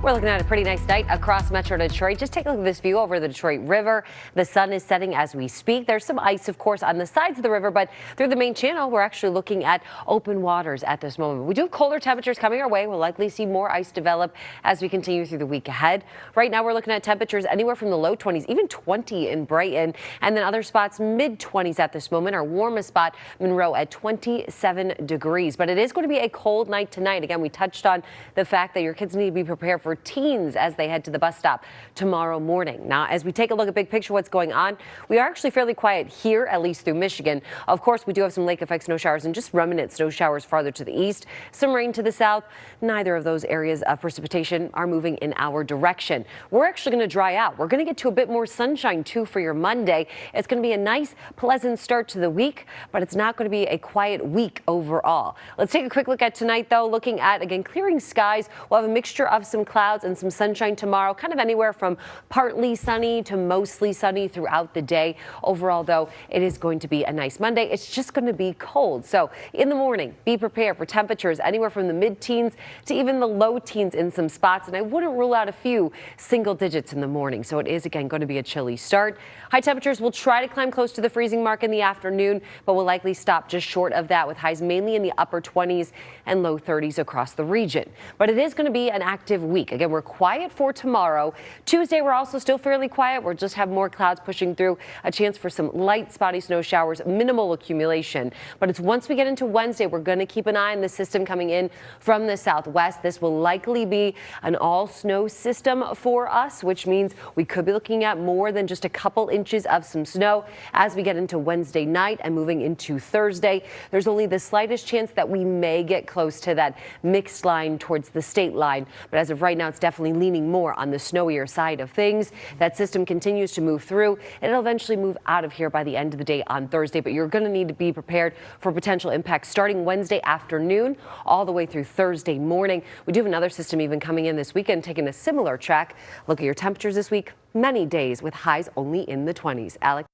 We're looking at a pretty nice night across Metro Detroit. Just take a look at this view over the Detroit River. The sun is setting as we speak. There's some ice, of course, on the sides of the river, but through the main channel, we're actually looking at open waters at this moment. We do have colder temperatures coming our way. We'll likely see more ice develop as we continue through the week ahead. Right now, we're looking at temperatures anywhere from the low 20s, even 20 in Brighton, and then other spots mid 20s at this moment. Our warmest spot, Monroe, at 27 degrees. But it is going to be a cold night tonight. Again, we touched on the fact that your kids need to be prepared for teens as they head to the bus stop tomorrow morning. Now, as we take a look at big picture what's going on, we are actually fairly quiet here, at least through Michigan. Of course, we do have some lake effect snow showers and just remnant snow showers farther to the east, some rain to the south. Neither of those areas of precipitation are moving in our direction. We're actually going to dry out. We're going to get to a bit more sunshine too for your Monday. It's going to be a nice, pleasant start to the week, but it's not going to be a quiet week overall. Let's take a quick look at tonight, though. Looking at, again, clearing skies. We'll have a mixture of some clouds and some sunshine tomorrow, kind of anywhere from partly sunny to mostly sunny throughout the day. Overall, though, it is going to be a nice Monday. It's just going to be cold. So in the morning, be prepared for temperatures anywhere from the mid-teens to even the low teens in some spots. And I wouldn't rule out a few single digits in the morning. So it is, again, going to be a chilly start. High temperatures will try to climb close to the freezing mark in the afternoon, but will likely stop just short of that, with highs mainly in the upper 20s and low 30s across the region. But it is going to be an active week. Again, we're quiet for tomorrow. Tuesday, we're also still fairly quiet. We'll just have more clouds pushing through, a chance for some light spotty snow showers, minimal accumulation. But it's once we get into Wednesday, we're going to keep an eye on the system coming in from the southwest. This will likely be an all snow system for us, which means we could be looking at more than just a couple inches of some snow as we get into Wednesday night and moving into Thursday. There's only the slightest chance that we may get close to that mixed line towards the state line. But as of right now, it's definitely leaning more on the snowier side of things. That system continues to move through, and it'll eventually move out of here by the end of the day on Thursday. But you're going to need to be prepared for potential impacts starting Wednesday afternoon all the way through Thursday morning. We do have another system even coming in this weekend, taking a similar track. Look at your temperatures this week. Many days with highs only in the 20s. Alex.